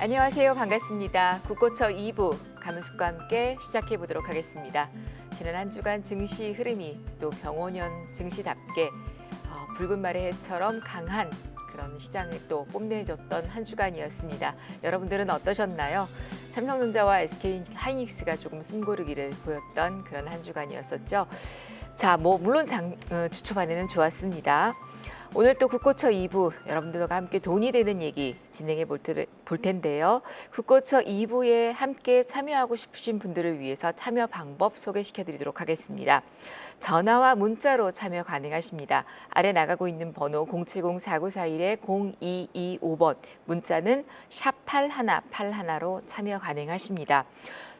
안녕하세요. 반갑습니다. 국고처 2부 가문숙과 함께 시작해 보도록 하겠습니다. 지난 한 주간 증시 흐름이 또 병원연 증시답게 붉은 말의 해처럼 강한 그런 시장을 또 뽐내줬던 한 주간이었습니다. 여러분들은 어떠셨나요? 삼성전자와 SK하이닉스가 조금 숨고르기를 보였던 그런 한 주간이었었죠. 자, 물론 주 초반에는 좋았습니다. 오늘 또 국고처 2부 여러분들과 함께 돈이 되는 얘기 진행해 볼 텐데요. 국고처 2부에 함께 참여하고 싶으신 분들을 위해서 참여 방법 소개시켜 드리도록 하겠습니다. 전화와 문자로 참여 가능하십니다. 아래 나가고 있는 번호 070-4941-0225번 문자는 샵 8181로 참여 가능하십니다.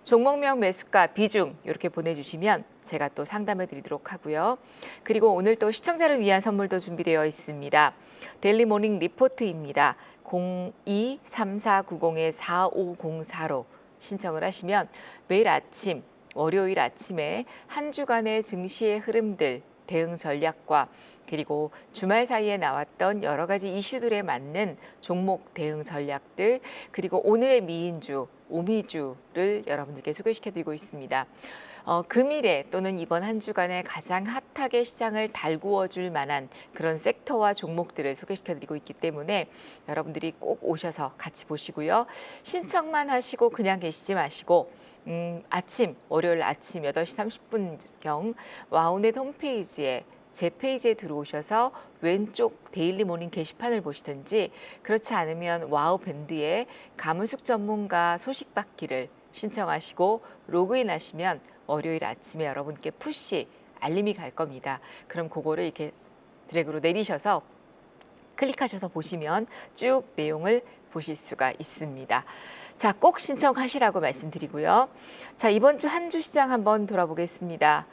종목명, 매수가, 비중 이렇게 보내주시면 제가 또 상담해 드리도록 하고요. 그리고 오늘 또 시청자를 위한 선물도 준비되어 있습니다. 데일리 모닝 리포트입니다. 02-3490-4504로 신청을 하시면 매일 아침, 월요일 아침에 한 주간의 증시의 흐름들, 대응 전략과 그리고 주말 사이에 나왔던 여러 가지 이슈들에 맞는 종목 대응 전략들, 그리고 오늘의 미인주, 오미주를 여러분들께 소개시켜드리고 있습니다. 금일에 또는 이번 한 주간에 가장 핫하게 시장을 달구어줄 만한 그런 섹터와 종목들을 소개시켜드리고 있기 때문에 여러분들이 꼭 오셔서 같이 보시고요. 신청만 하시고 그냥 계시지 마시고 월요일 아침 8시 30분경 와우넷 홈페이지에 제 페이지에 들어오셔서 왼쪽 데일리 모닝 게시판을 보시든지 그렇지 않으면 와우 밴드에 가문숙 전문가 소식 받기를 신청하시고 로그인 하시면 월요일 아침에 여러분께 푸시 알림이 갈 겁니다. 그럼 그거를 이렇게 드래그로 내리셔서 클릭하셔서 보시면 쭉 내용을 보실 수가 있습니다. 자, 꼭 신청하시라고 말씀드리고요. 자, 이번 주 한 주 시장 한번 돌아보겠습니다.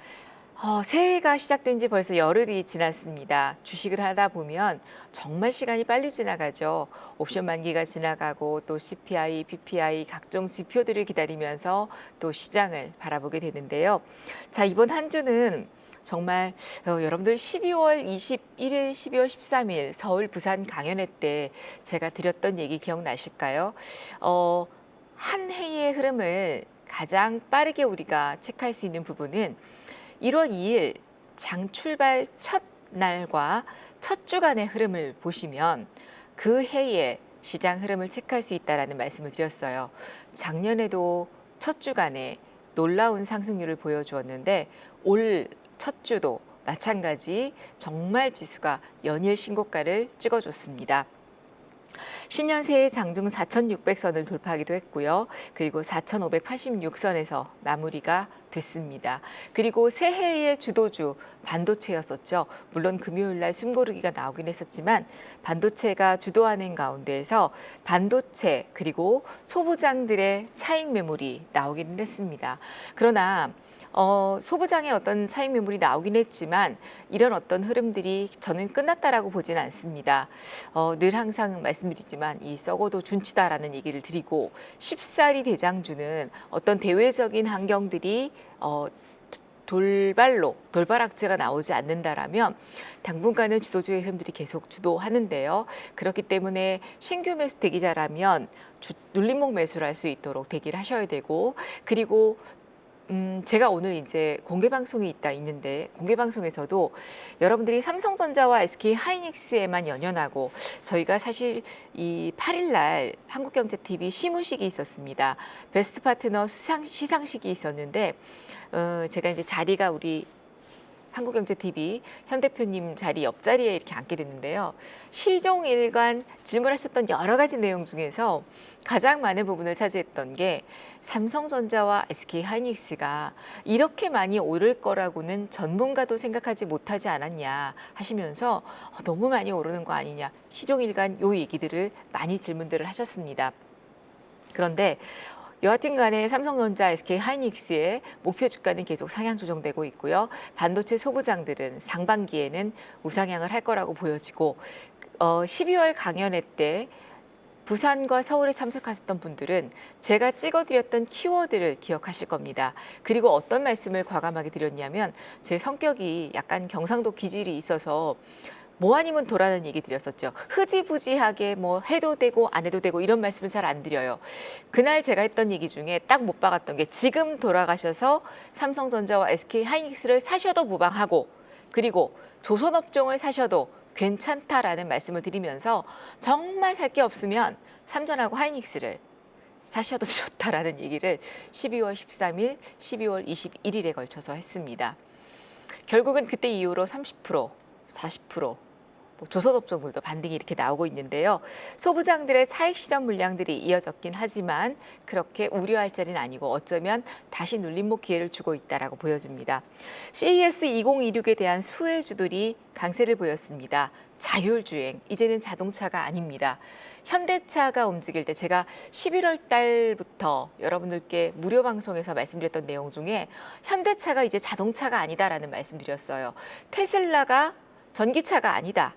새해가 시작된 지 벌써 열흘이 지났습니다. 주식을 하다 보면 정말 시간이 빨리 지나가죠. 옵션 만기가 지나가고 또 CPI, PPI 각종 지표들을 기다리면서 또 시장을 바라보게 되는데요. 자, 이번 한 주는 정말 여러분들 12월 21일, 12월 13일 서울, 부산 강연회 때 제가 드렸던 얘기 기억나실까요? 한 해의 흐름을 가장 빠르게 우리가 체크할 수 있는 부분은 1월 2일 장 출발 첫 날과 첫 주간의 흐름을 보시면 그 해의 시장 흐름을 체크할 수 있다는 말씀을 드렸어요. 작년에도 첫 주간에 놀라운 상승률을 보여주었는데 올 첫 주도 마찬가지 정말 지수가 연일 신고가를 찍어줬습니다. 신년 새해 장중 4,600선을 돌파하기도 했고요. 그리고 4,586선에서 마무리가 됐습니다. 그리고 새해의 주도주 반도체였었죠. 물론 금요일 날 숨고르기가 나오긴 했었지만 반도체가 주도하는 가운데에서 반도체 그리고 소부장들의 차익 매물이 나오기는 했습니다. 그러나 소부장의 어떤 차익 매물이 나오긴 했지만 이런 어떤 흐름들이 저는 끝났다라고 보지는 않습니다. 늘 항상 말씀드리지만 이 썩어도 준치다라는 얘기를 드리고 쉽사리 대장주는 어떤 대외적인 환경들이 돌발악재가 나오지 않는다라면 당분간은 주도주의 흐름들이 계속 주도하는데요. 그렇기 때문에 신규 매수 대기자라면 눌림목 매수를 할 수 있도록 대기를 하셔야 되고, 그리고 제가 오늘 이제 공개 방송이 있는데 공개 방송에서도 여러분들이 삼성전자와 SK하이닉스에만 연연하고 저희가 사실 이 8일 날 한국경제TV 시무식이 있었습니다. 베스트 파트너 시상식이 있었는데 제가 이제 자리가 우리 한국경제TV 현 대표님 자리 옆자리에 이렇게 앉게 됐는데요. 시종일관 질문하셨던 여러 가지 내용 중에서 가장 많은 부분을 차지했던 게 삼성전자와 SK하이닉스가 이렇게 많이 오를 거라고는 전문가도 생각하지 못하지 않았냐 하시면서 너무 많이 오르는 거 아니냐, 시종일관 요 얘기들을 많이 질문들을 하셨습니다. 그런데 여하튼 간에 삼성전자, SK하이닉스의 목표 주가는 계속 상향 조정되고 있고요. 반도체 소부장들은 상반기에는 우상향을 할 거라고 보여지고 12월 강연회 때 부산과 서울에 참석하셨던 분들은 제가 찍어드렸던 키워드를 기억하실 겁니다. 그리고 어떤 말씀을 과감하게 드렸냐면 제 성격이 약간 경상도 기질이 있어서 뭐 아니면 도라는 얘기 드렸었죠. 흐지부지하게 뭐 해도 되고 안 해도 되고 이런 말씀을 잘 안 드려요. 그날 제가 했던 얘기 중에 딱 못 박았던 게 지금 돌아가셔서 삼성전자와 SK하이닉스를 사셔도 무방하고 그리고 조선업종을 사셔도 괜찮다라는 말씀을 드리면서 정말 살 게 없으면 삼전하고 하이닉스를 사셔도 좋다라는 얘기를 12월 13일, 12월 21일에 걸쳐서 했습니다. 결국은 그때 이후로 30%, 40%, 조선업종들도 반등이 이렇게 나오고 있는데요. 소부장들의 차익 실현 물량들이 이어졌긴 하지만 그렇게 우려할 자리는 아니고 어쩌면 다시 눌림목 기회를 주고 있다라고 보여집니다. CES 2026에 대한 수혜주들이 강세를 보였습니다. 자율주행, 이제는 자동차가 아닙니다. 현대차가 움직일 때 제가 11월 달부터 여러분들께 무료 방송에서 말씀드렸던 내용 중에 현대차가 이제 자동차가 아니다라는 말씀드렸어요. 테슬라가 전기차가 아니다.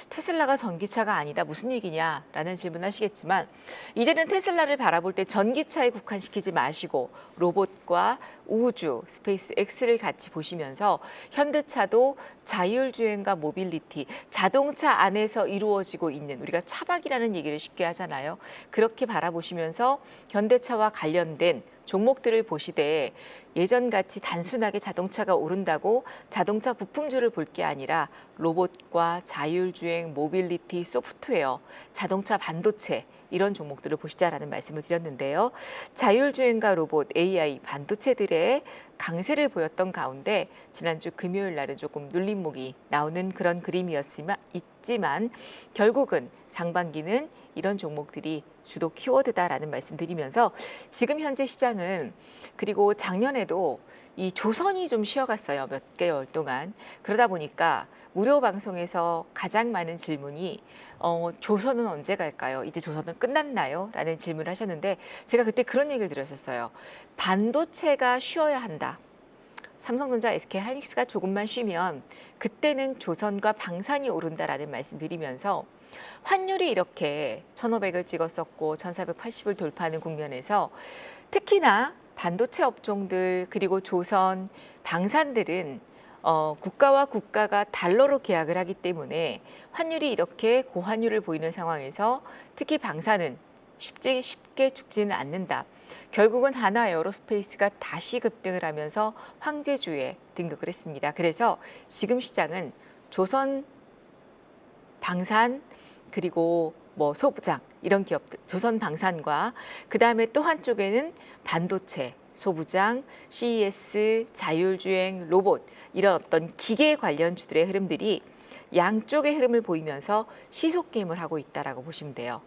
테슬라가 전기차가 아니다. 무슨 얘기냐라는 질문하시겠지만 이제는 테슬라를 바라볼 때 전기차에 국한시키지 마시고 로봇과 우주, 스페이스 X를 같이 보시면서 현대차도 자율주행과 모빌리티, 자동차 안에서 이루어지고 있는 우리가 차박이라는 얘기를 쉽게 하잖아요. 그렇게 바라보시면서 현대차와 관련된 종목들을 보시되 예전같이 단순하게 자동차가 오른다고 자동차 부품주를 볼 게 아니라 로봇과 자율주행, 모빌리티, 소프트웨어, 자동차 반도체 이런 종목들을 보시자라는 말씀을 드렸는데요. 자율주행과 로봇, AI, 반도체들의 강세를 보였던 가운데 지난주 금요일 날은 조금 눌림목이 나오는 그런 그림이었지만 결국은 상반기는 이런 종목들이 주도 키워드다라는 말씀드리면서 지금 현재 시장은 그리고 작년에도 이 조선이 좀 쉬어갔어요. 몇 개월 동안. 그러다 보니까 무료 방송에서 가장 많은 질문이 조선은 언제 갈까요? 이제 조선은 끝났나요? 라는 질문을 하셨는데 제가 그때 그런 얘기를 드렸었어요. 반도체가 쉬어야 한다. 삼성전자, SK하이닉스가 조금만 쉬면 그때는 조선과 방산이 오른다라는 말씀드리면서 환율이 이렇게 1,500을 찍었었고 1,480을 돌파하는 국면에서 특히나 반도체 업종들 그리고 조선, 방산들은 국가와 국가가 달러로 계약을 하기 때문에 환율이 이렇게 고환율을 보이는 상황에서 특히 방산은 쉽게 죽지는 않는다. 결국은 하나 에어로스페이스가 다시 급등을 하면서 황제주에 등극을 했습니다. 그래서 지금 시장은 조선, 방산 그리고 소부장 이런 기업들, 조선 방산과 그다음에 또 한쪽에는 반도체, 소부장, CES, 자율주행, 로봇 이런 어떤 기계 관련주들의 흐름들이 양쪽의 흐름을 보이면서 시속 게임을 하고 있다라고 보시면 돼요.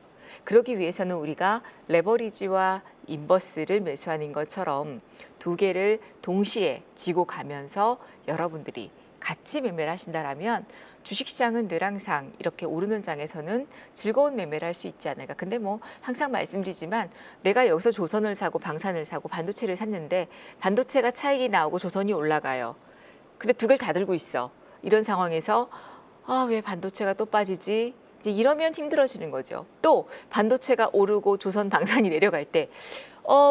그러기 위해서는 우리가 레버리지와 인버스를 매수하는 것처럼 두 개를 동시에 쥐고 가면서 여러분들이 같이 매매를 하신다라면 주식시장은 늘 항상 이렇게 오르는 장에서는 즐거운 매매를 할 수 있지 않을까. 근데 항상 말씀드리지만 내가 여기서 조선을 사고 방산을 사고 반도체를 샀는데 반도체가 차익이 나오고 조선이 올라가요. 근데 두 개를 다 들고 있어. 이런 상황에서 왜 반도체가 또 빠지지? 이제 이러면 힘들어지는 거죠. 또 반도체가 오르고 조선 방산이 내려갈 때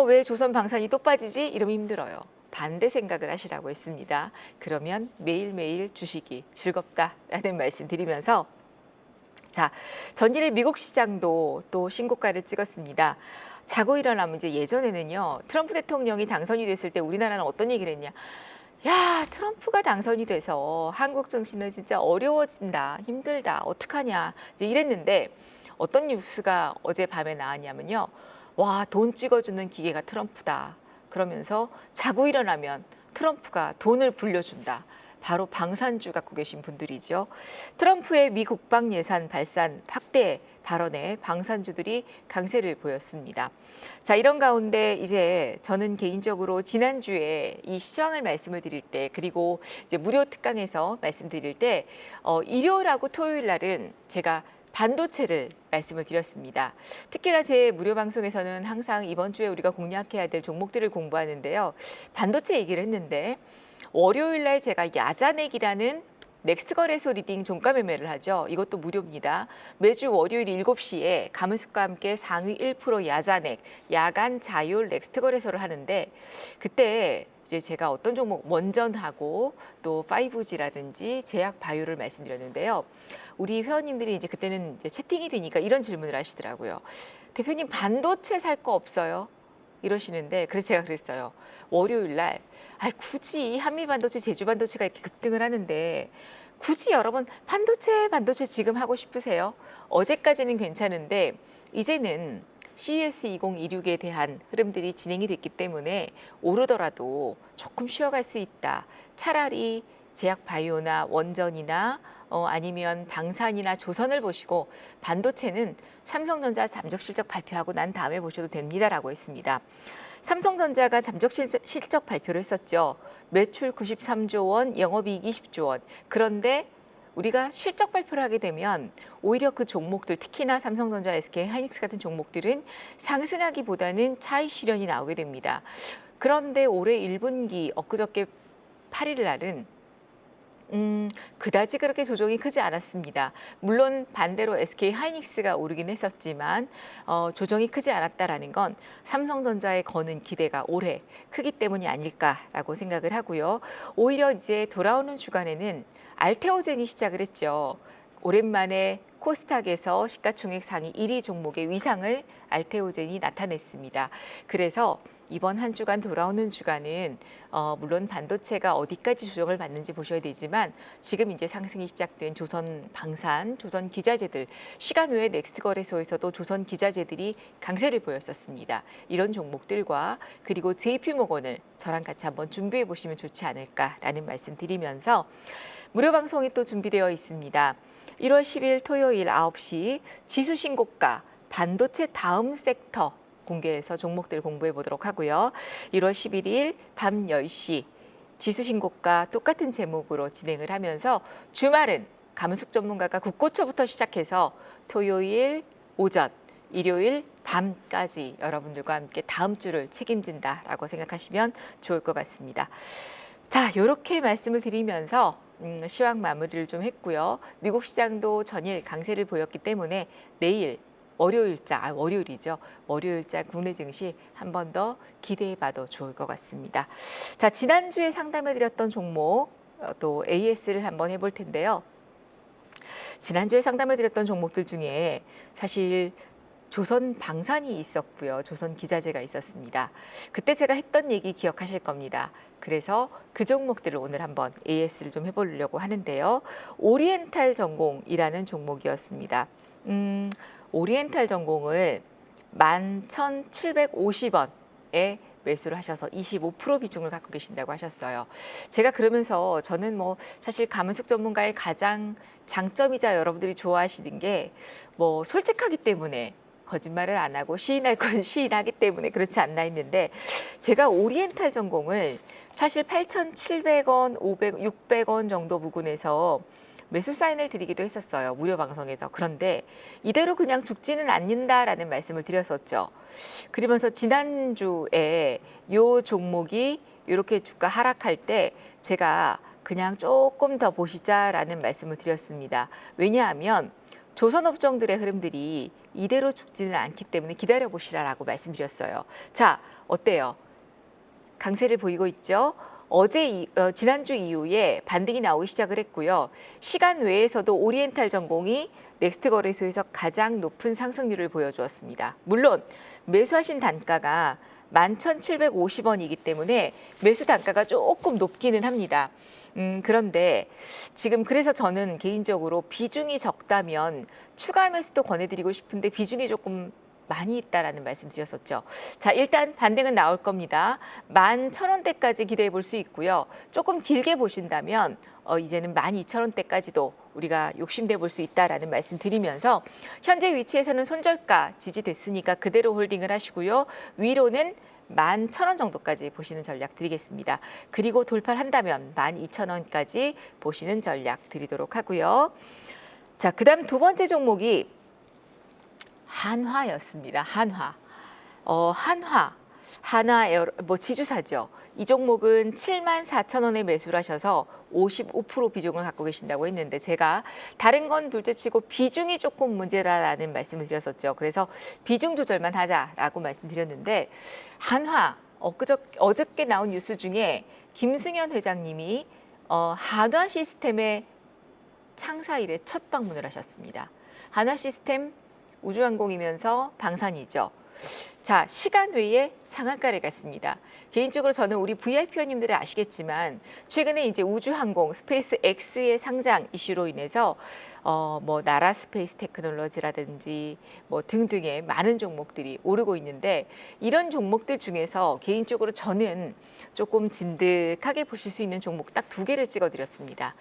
왜 조선 방산이 또 빠지지? 이러면 힘들어요. 반대 생각을 하시라고 했습니다. 그러면 매일매일 주식이 즐겁다라는 말씀 드리면서 자, 전일의 미국 시장도 또 신고가를 찍었습니다. 자고 일어나면 이제 예전에는요. 트럼프 대통령이 당선이 됐을 때 우리나라는 어떤 얘기를 했냐. 야, 트럼프가 당선이 돼서 한국 정신은 진짜 어려워진다, 힘들다, 어떡하냐 이제 이랬는데 어떤 뉴스가 어젯밤에 나왔냐면요. 와, 돈 찍어주는 기계가 트럼프다. 그러면서 자고 일어나면 트럼프가 돈을 불려준다. 바로 방산주 갖고 계신 분들이죠. 트럼프의 미 국방 예산 발산 확대 발언에 방산주들이 강세를 보였습니다. 자, 이런 가운데 이제 저는 개인적으로 지난주에 이 시황을 말씀을 드릴 때 그리고 이제 무료 특강에서 말씀드릴 때 일요일하고 토요일 날은 제가 반도체를 말씀을 드렸습니다. 특히나 제 무료 방송에서는 항상 이번 주에 우리가 공략해야 될 종목들을 공부하는데요. 반도체 얘기를 했는데 월요일 날 제가 야자넥이라는 넥스트 거래소 리딩 종가 매매를 하죠. 이것도 무료입니다. 매주 월요일 7시에 가문숙과 함께 상위 1% 야자넥, 야간 자율 넥스트 거래소를 하는데 그때 이제 제가 어떤 종목 원전하고 또 5G라든지 제약 바이오를 말씀드렸는데요. 우리 회원님들이 이제 그때는 이제 채팅이 되니까 이런 질문을 하시더라고요. 대표님 반도체 살 거 없어요? 이러시는데 그래서 제가 그랬어요. 월요일 날 굳이 한미반도체, 제주반도체가 이렇게 급등을 하는데 굳이 여러분 반도체 지금 하고 싶으세요? 어제까지는 괜찮은데 이제는 CES 2026에 대한 흐름들이 진행이 됐기 때문에 오르더라도 조금 쉬어갈 수 있다. 차라리 제약 바이오나 원전이나 아니면 방산이나 조선을 보시고 반도체는 삼성전자 잠적 실적 발표하고 난 다음에 보셔도 됩니다라고 했습니다. 삼성전자가 잠적 실적 발표를 했었죠. 매출 93조 원, 영업이익 20조 원. 그런데 우리가 실적 발표를 하게 되면 오히려 그 종목들, 특히나 삼성전자, SK 하이닉스 같은 종목들은 상승하기보다는 차익 실현이 나오게 됩니다. 그런데 올해 1분기 엊그저께 8일 날은 그다지 그렇게 조정이 크지 않았습니다. 물론 반대로 SK 하이닉스가 오르긴 했었지만 조정이 크지 않았다라는 건 삼성전자에 거는 기대가 올해 크기 때문이 아닐까라고 생각을 하고요. 오히려 이제 돌아오는 주간에는 알테오젠이 시작을 했죠. 오랜만에 코스닥에서 시가총액 상위 1위 종목의 위상을 알테오젠이 나타냈습니다. 그래서 이번 한 주간 돌아오는 주간은 물론 반도체가 어디까지 조정을 받는지 보셔야 되지만 지금 이제 상승이 시작된 조선 방산, 조선 기자재들, 시간 외에 넥스트 거래소에서도 조선 기자재들이 강세를 보였었습니다. 이런 종목들과 그리고 JP모건을 저랑 같이 한번 준비해 보시면 좋지 않을까라는 말씀 드리면서 무료 방송이 또 준비되어 있습니다. 1월 10일 토요일 9시 지수 신고가 반도체 다음 섹터 공개해서 종목들 공부해 보도록 하고요. 1월 11일 밤 10시 지수 신고가 똑같은 제목으로 진행을 하면서 주말은 감숙 전문가가 국고초부터 시작해서 토요일 오전, 일요일 밤까지 여러분들과 함께 다음 주를 책임진다라고 생각하시면 좋을 것 같습니다. 자, 이렇게 말씀을 드리면서 시황 마무리를 좀 했고요. 미국 시장도 전일 강세를 보였기 때문에 내일 월요일이죠. 월요일자 국내 증시 한 번 더 기대해봐도 좋을 것 같습니다. 자, 지난주에 상담해드렸던 종목 또 AS를 한번 해볼 텐데요. 지난주에 상담해드렸던 종목들 중에 사실 조선 방산이 있었고요. 조선 기자재가 있었습니다. 그때 제가 했던 얘기 기억하실 겁니다. 그래서 그 종목들을 오늘 한번 AS를 좀 해보려고 하는데요. 오리엔탈 전공이라는 종목이었습니다. 오리엔탈 전공을 11,750원에 매수를 하셔서 25% 비중을 갖고 계신다고 하셨어요. 제가 그러면서 저는 사실 가문숙 전문가의 가장 장점이자 여러분들이 좋아하시는 게 솔직하기 때문에 거짓말을 안 하고 시인할 건 시인하기 때문에 그렇지 않나 했는데 제가 오리엔탈 전공을 사실 8,700원, 500, 600원 정도 부근에서 매수 사인을 드리기도 했었어요. 무료 방송에서. 그런데 이대로 그냥 죽지는 않는다라는 말씀을 드렸었죠. 그러면서 지난주에 이 종목이 이렇게 주가 하락할 때 제가 그냥 조금 더 보시자라는 말씀을 드렸습니다. 왜냐하면 조선업종들의 흐름들이 이대로 죽지는 않기 때문에 기다려보시라라고 말씀드렸어요. 자, 어때요? 강세를 보이고 있죠? 지난주 이후에 반등이 나오기 시작을 했고요. 시간 외에서도 오리엔탈 전공이 넥스트 거래소에서 가장 높은 상승률을 보여주었습니다. 물론 매수하신 단가가 11,750원이기 때문에 매수 단가가 조금 높기는 합니다. 그런데 지금 그래서 저는 개인적으로 비중이 적다면 추가 매수도 권해드리고 싶은데 비중이 조금 많이 있다라는 말씀 드렸었죠. 자, 일단 반등은 나올 겁니다. 11,000원대까지 기대해 볼 수 있고요. 조금 길게 보신다면 이제는 12,000원대까지도 우리가 욕심내 볼 수 있다라는 말씀 드리면서 현재 위치에서는 손절가 지지됐으니까 그대로 홀딩을 하시고요. 위로는 11,000원 정도까지 보시는 전략 드리겠습니다. 그리고 돌파를 한다면 12,000원까지 보시는 전략 드리도록 하고요. 자, 그다음 두 번째 종목이 한화였습니다. 한화. 한화 지주사죠. 이 종목은 74,000원에 매수를 하셔서 55% 비중을 갖고 계신다고 했는데 제가 다른 건 둘째치고 비중이 조금 문제라는 말씀을 드렸었죠. 그래서 비중 조절만 하자라고 말씀드렸는데 한화 어저께 나온 뉴스 중에 김승현 회장님이 한화 시스템의 창사 이래 첫 방문을 하셨습니다. 한화 시스템 우주항공이면서 방산이죠. 자, 시간 외에 상한가를 갔습니다. 개인적으로 저는 우리 VIP원님들이 아시겠지만 최근에 이제 우주항공 스페이스 X의 상장 이슈로 인해서 뭐 나라 스페이스 테크놀로지라든지 뭐 등등의 많은 종목들이 오르고 있는데 이런 종목들 중에서 개인적으로 저는 조금 진득하게 보실 수 있는 종목 딱 2개를 찍어드렸습니다.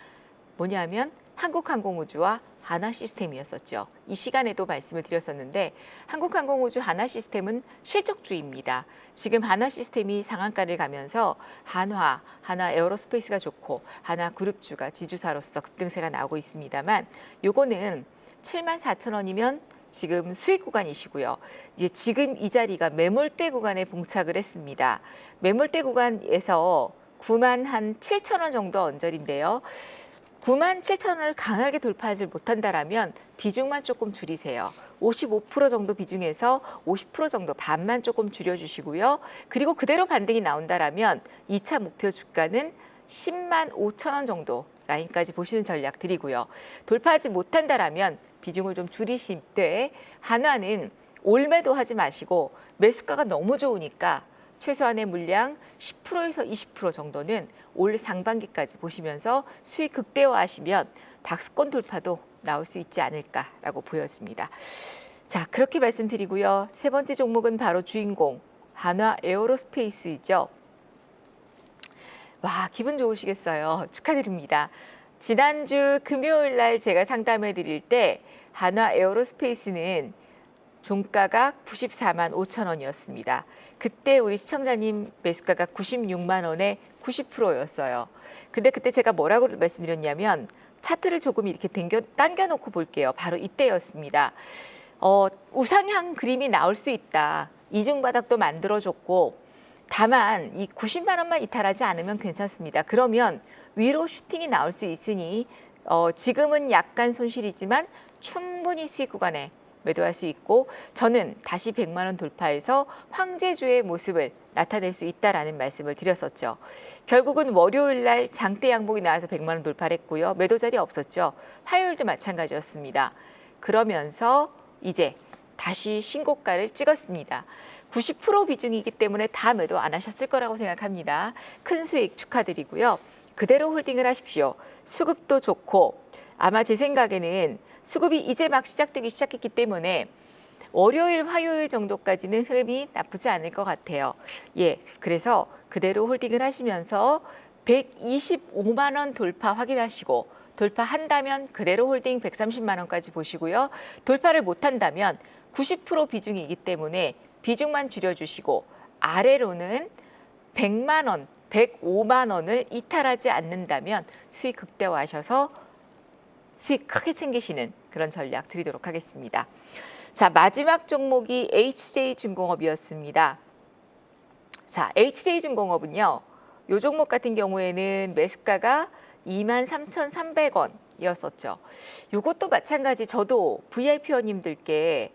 뭐냐면 한국항공우주와 한화시스템이었었죠. 이 시간에도 말씀을 드렸었는데 한국항공우주 한화시스템은 실적주입니다. 지금 한화시스템이 상한가를 가면서 한화 에어로스페이스가 좋고 한화그룹주가 지주사로서 급등세가 나오고 있습니다만 요거는 74,000원이면 지금 수익 구간이시고요. 이제 지금 이 자리가 매물대 구간에 봉착을 했습니다. 매물대 구간에서 97,000원 정도 언저리인데요. 97,000원을 강하게 돌파하지 못한다라면 비중만 조금 줄이세요. 55% 정도 비중에서 50% 정도 반만 조금 줄여주시고요. 그리고 그대로 반등이 나온다라면 2차 목표 주가는 105,000원 정도 라인까지 보시는 전략 드리고요. 돌파하지 못한다라면 비중을 좀 줄이실 때 한화는 올매도 하지 마시고 매수가가 너무 좋으니까 최소한의 물량 10%에서 20% 정도는 올 상반기까지 보시면서 수익 극대화하시면 박스권 돌파도 나올 수 있지 않을까라고 보여집니다. 자, 그렇게 말씀드리고요. 세 번째 종목은 바로 주인공 한화 에어로스페이스이죠. 와, 기분 좋으시겠어요. 축하드립니다. 지난주 금요일 날 제가 상담해 드릴 때 한화 에어로스페이스는 종가가 94만 5천 원이었습니다. 그때 우리 시청자님 매수가가 96만 원에 90%였어요. 근데 그때 제가 뭐라고 말씀드렸냐면 차트를 조금 이렇게 당겨놓고 볼게요. 바로 이때였습니다. 우상향 그림이 나올 수 있다. 이중바닥도 만들어줬고 다만 이 90만 원만 이탈하지 않으면 괜찮습니다. 그러면 위로 슈팅이 나올 수 있으니 지금은 약간 손실이지만 충분히 수익 구간에 매도할 수 있고 저는 다시 100만 원 돌파해서 황제주의 모습을 나타낼 수 있다라는 말씀을 드렸었죠. 결국은 월요일 날 장대 양봉이 나와서 100만 원 돌파를 했고요. 매도 자리 없었죠. 화요일도 마찬가지였습니다. 그러면서 이제 다시 신고가를 찍었습니다. 90% 비중이기 때문에 다 매도 안 하셨을 거라고 생각합니다. 큰 수익 축하드리고요. 그대로 홀딩을 하십시오. 수급도 좋고 아마 제 생각에는 수급이 이제 막 시작되기 시작했기 때문에 월요일, 화요일 정도까지는 흐름이 나쁘지 않을 것 같아요. 예, 그래서 그대로 홀딩을 하시면서 125만 원 돌파 확인하시고 돌파한다면 그대로 홀딩 130만 원까지 보시고요. 돌파를 못한다면 90% 비중이기 때문에 비중만 줄여주시고 아래로는 100만 원, 105만 원을 이탈하지 않는다면 수익 극대화하셔서 수익 크게 챙기시는 그런 전략 드리도록 하겠습니다. 자, 마지막 종목이 HJ중공업이었습니다. 자, HJ중공업은요. 이 종목 같은 경우에는 매수가가 23,300원이었었죠. 이것도 마찬가지 저도 VIP원님들께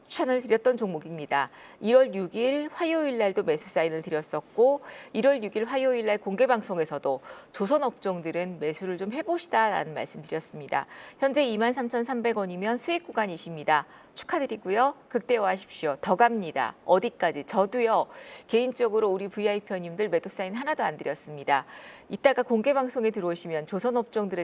추천을 드렸던 종목입니다. 1월 6일 화요일 날도 매수 사인을 드렸었고 1월 6일 화요일 날 공개 방송에서도 조선업종들은 매수를 좀 해보시다라는 말씀 드렸습니다. 현재 23,300원이면 수익 구간이십니다. 축하드리고요. 극대화하십시오. 더 갑니다. 어디까지? 저도요. 개인적으로 우리 VIP원님들 매도 사인 하나도 안 드렸습니다. 이따가 공개 방송에 들어오시면 조선업종들에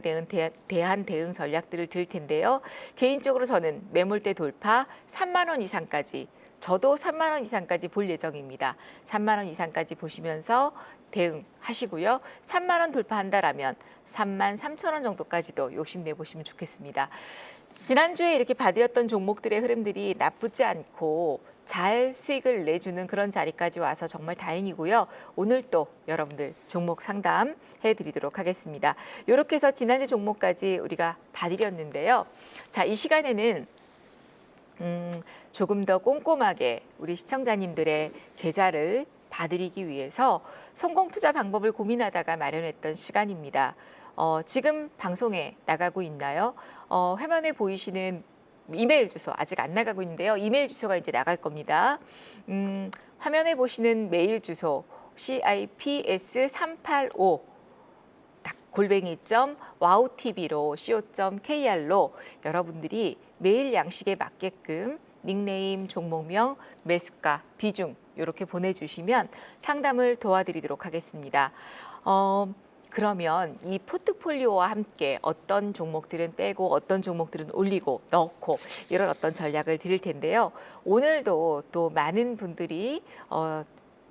대한 대응 전략들을 드릴 텐데요. 개인적으로 저는 매물대 돌파 3만 원 이상까지 저도 3만 원 이상까지 볼 예정입니다. 3만 원 이상까지 보시면서 대응하시고요. 3만 원 돌파한다라면 3만 3천 원 정도까지도 욕심내보시면 좋겠습니다. 지난주에 이렇게 봐드렸던 종목들의 흐름들이 나쁘지 않고 잘 수익을 내주는 그런 자리까지 와서 정말 다행이고요. 오늘 또 여러분들 종목 상담 해드리도록 하겠습니다. 이렇게 해서 지난주 종목까지 우리가 봐드렸는데요. 자, 이 시간에는 조금 더 꼼꼼하게 우리 시청자님들의 계좌를 봐드리기 위해서 성공 투자 방법을 고민하다가 마련했던 시간입니다. 지금 방송에 나가고 있나요? 화면에 보이시는 이메일 주소 아직 안 나가고 있는데요. 이메일 주소가 이제 나갈 겁니다. 화면에 보시는 메일 주소 cips385 골뱅이.wowtv로 co.kr로 여러분들이 메일 양식에 맞게끔 닉네임, 종목명, 매수가, 비중 이렇게 보내주시면 상담을 도와드리도록 하겠습니다. 그러면 이 포트폴리오와 함께 어떤 종목들은 빼고 어떤 종목들은 올리고 넣고 이런 어떤 전략을 드릴 텐데요. 오늘도 또 많은 분들이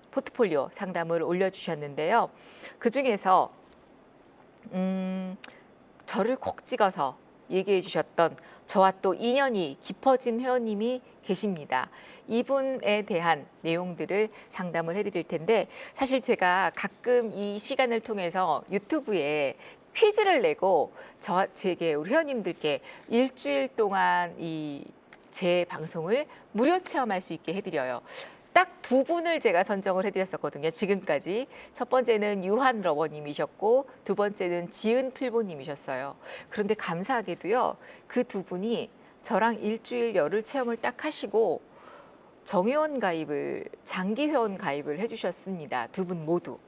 포트폴리오 상담을 올려주셨는데요. 그중에서 저를 콕 찍어서 얘기해 주셨던 저와 또 인연이 깊어진 회원님이 계십니다. 이분에 대한 내용들을 상담을 해드릴 텐데 사실 제가 가끔 이 시간을 통해서 유튜브에 퀴즈를 내고 제게 우리 회원님들께 일주일 동안 제 방송을 무료 체험할 수 있게 해드려요. 딱 두 분을 제가 선정을 해드렸었거든요. 지금까지. 첫 번째는 유한 러버님이셨고 두 번째는 지은 필보님이셨어요. 그런데 감사하게도요. 그 두 분이 저랑 일주일 열흘 체험을 딱 하시고 정회원 가입을 장기 회원 가입을 해주셨습니다. 두 분 모두.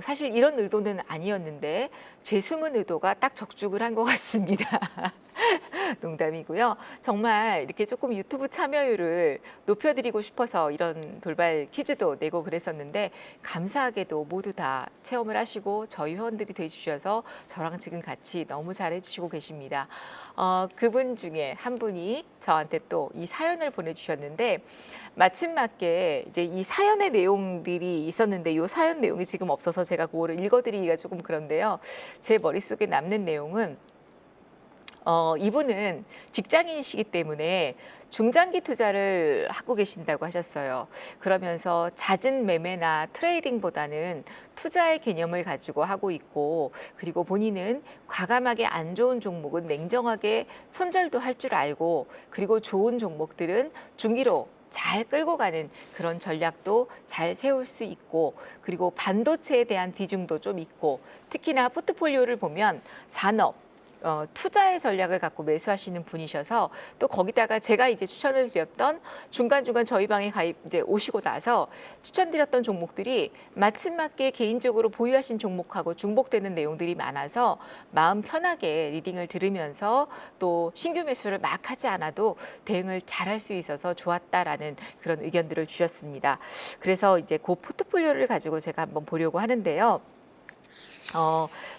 사실 이런 의도는 아니었는데 제 숨은 의도가 딱 적중을 한 것 같습니다. 농담이고요. 정말 이렇게 조금 유튜브 참여율을 높여드리고 싶어서 이런 돌발 퀴즈도 내고 그랬었는데 감사하게도 모두 다 체험을 하시고 저희 회원들이 돼주셔서 저랑 지금 같이 너무 잘해주시고 계십니다. 그분 중에 한 분이 저한테 또 이 사연을 보내주셨는데 마침 맞게 이제 이 사연의 내용들이 있었는데 이 사연 내용이 지금 없어서 제가 그거를 읽어드리기가 조금 그런데요. 제 머릿속에 남는 내용은 이분은 직장인이시기 때문에 중장기 투자를 하고 계신다고 하셨어요. 그러면서 잦은 매매나 트레이딩보다는 투자의 개념을 가지고 하고 있고 그리고 본인은 과감하게 안 좋은 종목은 냉정하게 손절도 할 줄 알고 그리고 좋은 종목들은 중기로 잘 끌고 가는 그런 전략도 잘 세울 수 있고 그리고 반도체에 대한 비중도 좀 있고 특히나 포트폴리오를 보면 산업, 투자의 전략을 갖고 매수하시는 분이셔서 또 거기다가 제가 이제 추천을 드렸던 중간중간 저희 방에 이제 오시고 나서 추천드렸던 종목들이 마침 맞게 개인적으로 보유하신 종목하고 중복되는 내용들이 많아서 마음 편하게 리딩을 들으면서 또 신규 매수를 막 하지 않아도 대응을 잘할 수 있어서 좋았다라는 그런 의견들을 주셨습니다. 그래서 이제 그 포트폴리오를 가지고 제가 한번 보려고 하는데요.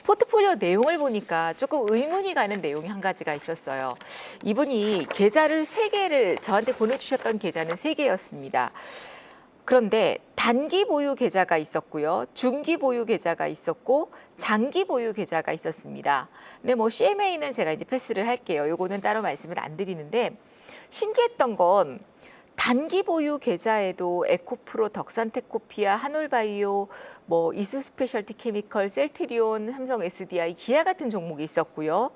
포트폴리오 내용을 보니까 조금 의문이 가는 내용이 한 가지가 있었어요. 이분이 계좌를 3개를 저한테 보내주셨던 계좌는 3개였습니다. 그런데 단기 보유 계좌가 있었고요. 중기 보유 계좌가 있었고 장기 보유 계좌가 있었습니다. 근데 뭐 CMA는 제가 이제 패스를 할게요. 요거는 따로 말씀을 안 드리는데 신기했던 건 단기 보유 계좌에도 에코프로, 덕산테코피아, 한올바이오, 뭐 이수스페셜티 케미컬, 셀트리온, 삼성 SDI, 기아 같은 종목이 있었고요.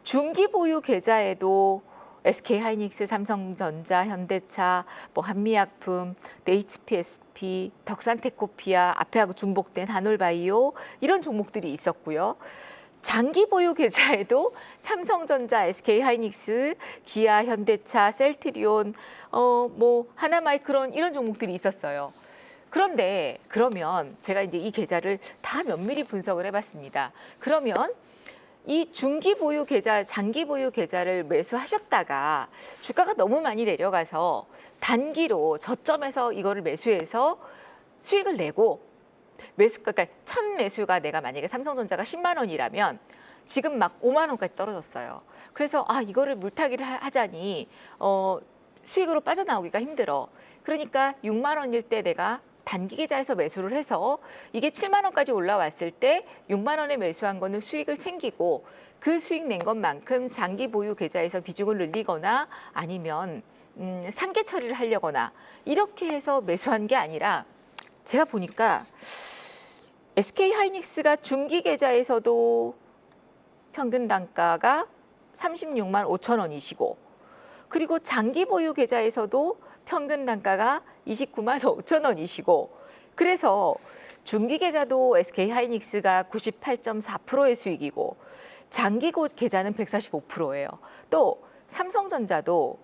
중기 보유 계좌에도 SK하이닉스, 삼성전자, 현대차, 뭐 한미약품, HPSP, 덕산테코피아, 앞에 하고 중복된 한올바이오 이런 종목들이 있었고요. 장기 보유 계좌에도 삼성전자, SK하이닉스, 기아, 현대차, 셀트리온, 뭐 하나마이크론 이런 종목들이 있었어요. 그런데 그러면 제가 이제 이 계좌를 다 면밀히 분석을 해봤습니다. 그러면 이 중기 보유 계좌, 장기 보유 계좌를 매수하셨다가 주가가 너무 많이 내려가서 단기로 저점에서 이거를 매수해서 수익을 내고 매수가, 그러니까 첫 매수가 내가 만약에 삼성전자가 10만 원이라면 지금 막 5만 원까지 떨어졌어요. 그래서 이거를 물타기를 하자니 수익으로 빠져나오기가 힘들어. 그러니까 6만 원일 때 내가 단기 계좌에서 매수를 해서 이게 7만 원까지 올라왔을 때 6만 원에 매수한 거는 수익을 챙기고 그 수익 낸 것만큼 장기 보유 계좌에서 비중을 늘리거나 아니면 상계 처리를 하려거나 이렇게 해서 매수한 게 아니라 제가 보니까 SK하이닉스가 중기 계좌에서도 평균 단가가 36만 5천 원이시고 그리고 장기 보유 계좌에서도 평균 단가가 29만 5천 원이시고 그래서 중기 계좌도 SK하이닉스가 98.4%의 수익이고 장기 계좌는 145%예요. 또 삼성전자도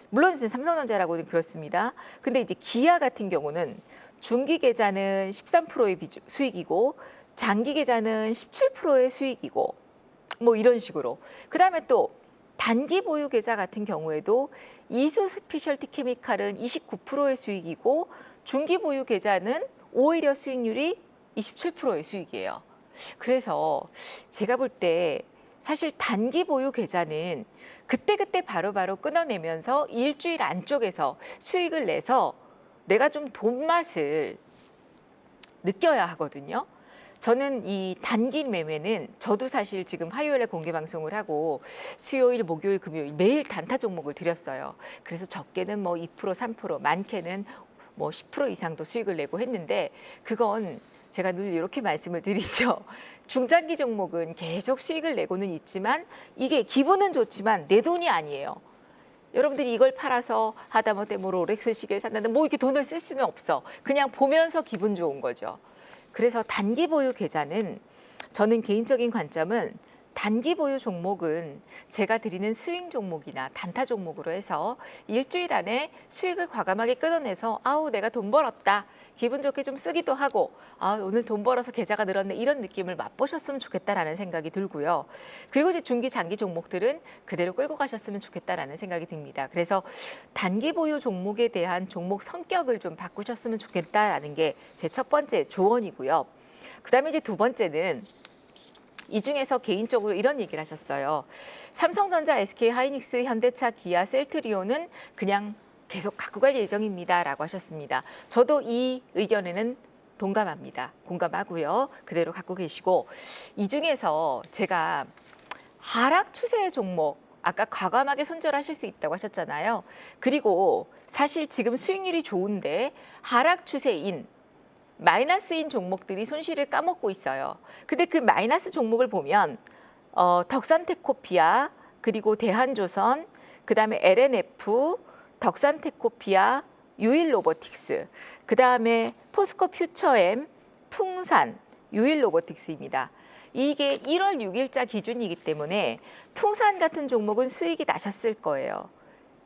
물론 이제 삼성전자라고는 그렇습니다. 근데 이제 기아 같은 경우는 중기 계좌는 13%의 수익이고 장기 계좌는 17%의 수익이고 뭐 이런 식으로. 그다음에 또 단기 보유 계좌 같은 경우에도 이수 스페셜티 케미칼은 29%의 수익이고 중기 보유 계좌는 오히려 수익률이 27%의 수익이에요. 그래서 제가 볼 때 사실 단기 보유 계좌는 그때그때 바로바로 끊어내면서 일주일 안쪽에서 수익을 내서 내가 좀 돈 맛을 느껴야 하거든요. 저는 이 단기 매매는 저도 사실 지금 화요일에 공개 방송을 하고 수요일, 목요일, 금요일 매일 단타 종목을 드렸어요. 그래서 적게는 뭐 2%, 3%, 많게는 뭐 10% 이상도 수익을 내고 했는데 그건 제가 늘 이렇게 말씀을 드리죠. 중장기 종목은 계속 수익을 내고는 있지만 이게 기분은 좋지만 내 돈이 아니에요. 여러분들이 이걸 팔아서 하다못해 뭐 롤렉스 시계를 샀는데 뭐 이렇게 돈을 쓸 수는 없어. 그냥 보면서 기분 좋은 거죠. 그래서 단기 보유 계좌는 저는 개인적인 관점은 단기 보유 종목은 제가 드리는 스윙 종목이나 단타 종목으로 해서 일주일 안에 수익을 과감하게 끊어내서 아우 내가 돈 벌었다. 기분 좋게 좀 쓰기도 하고 아 오늘 돈 벌어서 계좌가 늘었네 이런 느낌을 맛보셨으면 좋겠다라는 생각이 들고요. 그리고 이제 중기 장기 종목들은 그대로 끌고 가셨으면 좋겠다라는 생각이 듭니다. 그래서 단기 보유 종목에 대한 종목 성격을 좀 바꾸셨으면 좋겠다라는 게 제 첫 번째 조언이고요. 그다음에 이제 두 번째는 이 중에서 개인적으로 이런 얘기를 하셨어요. 삼성전자, SK 하이닉스, 현대차, 기아, 셀트리온은 그냥 계속 갖고 갈 예정입니다라고 하셨습니다. 저도 이 의견에는 동감합니다. 공감하고요. 그대로 갖고 계시고 이 중에서 제가 하락 추세의 종목 아까 과감하게 손절하실 수 있다고 하셨잖아요. 그리고 사실 지금 수익률이 좋은데 하락 추세인 마이너스인 종목들이 손실을 까먹고 있어요. 근데 그 마이너스 종목을 보면 덕산테코피아 그리고 대한조선 그다음에 LNF 덕산테코피아 유일로보틱스 그다음에 포스코 퓨처엠 풍산 유일로보틱스입니다. 이게 1월 6일자 기준이기 때문에 풍산 같은 종목은 수익이 나셨을 거예요.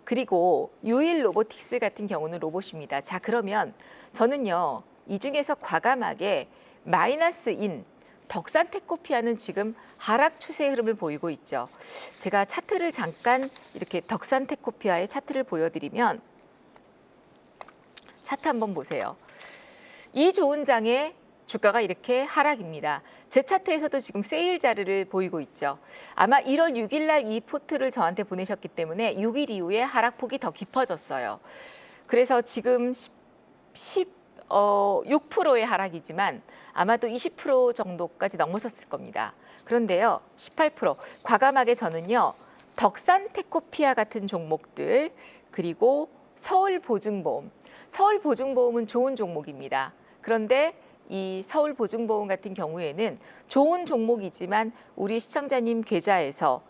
그리고 유일로보틱스 같은 경우는 로봇입니다. 자 그러면 저는요. 이 중에서 과감하게 마이너스인 덕산테코피아는 지금 하락 추세 흐름을 보이고 있죠. 제가 차트를 잠깐 이렇게 덕산테코피아의 차트를 보여드리면 차트 한번 보세요. 이 좋은 장에 주가가 이렇게 하락입니다. 제 차트에서도 지금 세일 자리를 보이고 있죠. 아마 1월 6일 날 이 포트를 저한테 보내셨기 때문에 6일 이후에 하락폭이 더 깊어졌어요. 그래서 지금 6%의 하락이지만 아마도 20% 정도까지 넘어섰을 겁니다. 그런데요, 18% 과감하게 저는요, 덕산테코피아 같은 종목들 그리고 서울보증보험, 서울보증보험은 좋은 종목입니다. 그런데 이 서울보증보험 같은 경우에는 좋은 종목이지만 우리 시청자님 계좌에서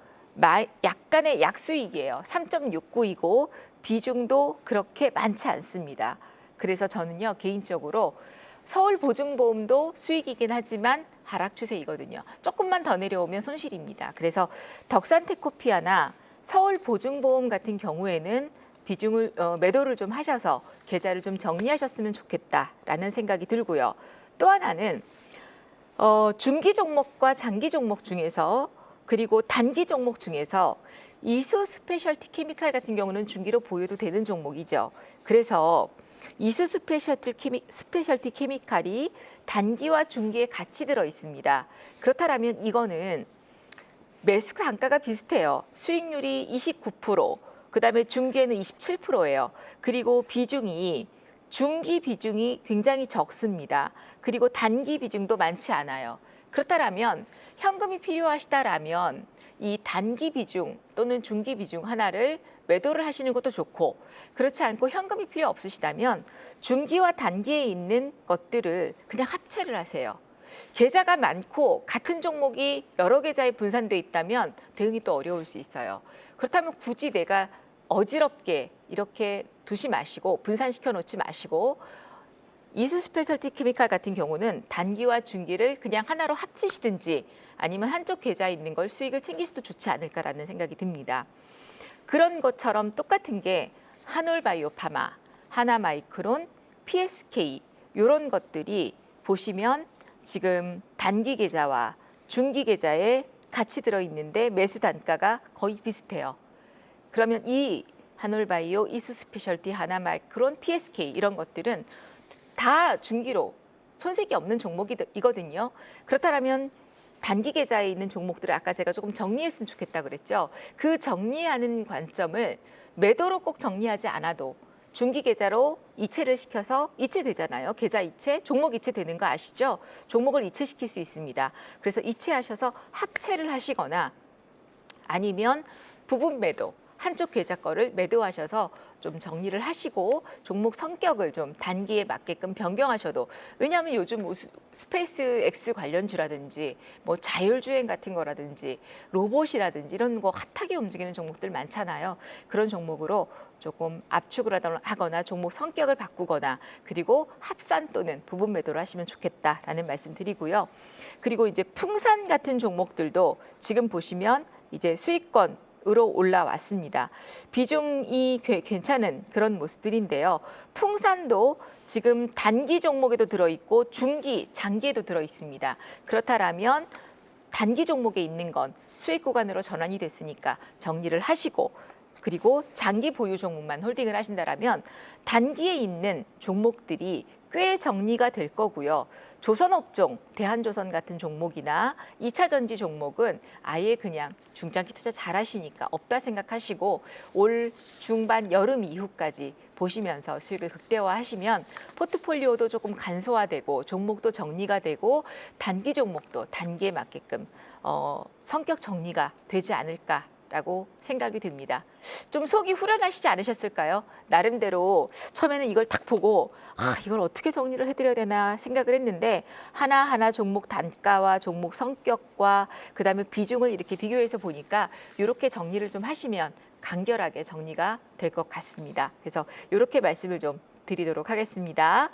약간의 약수익이에요. 3.69이고 비중도 그렇게 많지 않습니다. 그래서 저는요 개인적으로 서울보증보험도 수익이긴 하지만 하락 추세이거든요. 조금만 더 내려오면 손실입니다. 그래서 덕산테코피아나 서울보증보험 같은 경우에는 비중을 매도를 좀 하셔서 계좌를 좀 정리하셨으면 좋겠다라는 생각이 들고요. 또 하나는 중기 종목과 장기 종목 중에서 그리고 단기 종목 중에서 이수 스페셜티 케미칼 같은 경우는 중기로 보유도 되는 종목이죠. 그래서 이수 스페셜티 케미칼이 단기와 중기에 같이 들어 있습니다. 그렇다면 이거는 매수 단가가 비슷해요. 수익률이 29%, 그다음에 중기에는 27%예요. 그리고 비중이 중기 비중이 굉장히 적습니다. 그리고 단기 비중도 많지 않아요. 그렇다면 현금이 필요하시다라면 이 단기 비중 또는 중기 비중 하나를 매도를 하시는 것도 좋고 그렇지 않고 현금이 필요 없으시다면 중기와 단기에 있는 것들을 그냥 합체를 하세요. 계좌가 많고 같은 종목이 여러 계좌에 분산돼 있다면 대응이 또 어려울 수 있어요. 그렇다면 굳이 내가 어지럽게 이렇게 두지 마시고 분산시켜 놓지 마시고 이수 스페셜티 케미칼 같은 경우는 단기와 중기를 그냥 하나로 합치시든지 아니면 한쪽 계좌에 있는 걸 수익을 챙기셔도 좋지 않을까라는 생각이 듭니다. 그런 것처럼 똑같은 게 한올바이오파마, 하나마이크론, PSK 이런 것들이 보시면 지금 단기 계좌와 중기 계좌에 같이 들어있는데 매수 단가가 거의 비슷해요. 그러면 이 한올바이오, 이수스페셜티, 하나마이크론, PSK 이런 것들은 다 중기로 손색이 없는 종목이거든요. 그렇다면 단기 계좌에 있는 종목들을 아까 제가 조금 정리했으면 좋겠다 그랬죠. 그 정리하는 관점을 매도로 꼭 정리하지 않아도 중기 계좌로 이체를 시켜서 이체되잖아요. 계좌 이체, 종목 이체되는 거 아시죠? 종목을 이체시킬 수 있습니다. 그래서 이체하셔서 합체를 하시거나 아니면 부분 매도, 한쪽 계좌 거를 매도하셔서 좀 정리를 하시고 종목 성격을 좀 단기에 맞게끔 변경하셔도, 왜냐하면 요즘 뭐 스페이스 X 관련주라든지 뭐 자율주행 같은 거라든지 로봇이라든지 이런 거 핫하게 움직이는 종목들 많잖아요. 그런 종목으로 조금 압축을 하거나 종목 성격을 바꾸거나 그리고 합산 또는 부분 매도를 하시면 좋겠다라는 말씀 드리고요. 그리고 이제 풍산 같은 종목들도 지금 보시면 이제 수익권으로 올라왔습니다. 비중이 괜찮은 그런 모습들인데요. 풍산도 지금 단기 종목에도 들어있고 중기, 장기에도 들어있습니다. 그렇다면 단기 종목에 있는 건 수익 구간으로 전환이 됐으니까 정리를 하시고, 그리고 장기 보유 종목만 홀딩을 하신다라면 단기에 있는 종목들이 꽤 정리가 될 거고요. 조선업종, 대한조선 같은 종목이나 2차 전지 종목은 아예 그냥 중장기 투자 잘 하시니까 없다 생각하시고 올 중반 여름 이후까지 보시면서 수익을 극대화하시면 포트폴리오도 조금 간소화되고 종목도 정리가 되고 단기 종목도 단기에 맞게끔 성격 정리가 되지 않을까 라고 생각이 듭니다. 좀 속이 후련하시지 않으셨을까요? 나름대로 처음에는 이걸 딱 보고 이걸 어떻게 정리를 해드려야 되나 생각을 했는데 하나하나 종목 단가와 종목 성격과 그다음에 비중을 이렇게 비교해서 보니까 이렇게 정리를 좀 하시면 간결하게 정리가 될 것 같습니다. 그래서 이렇게 말씀을 좀 드리도록 하겠습니다.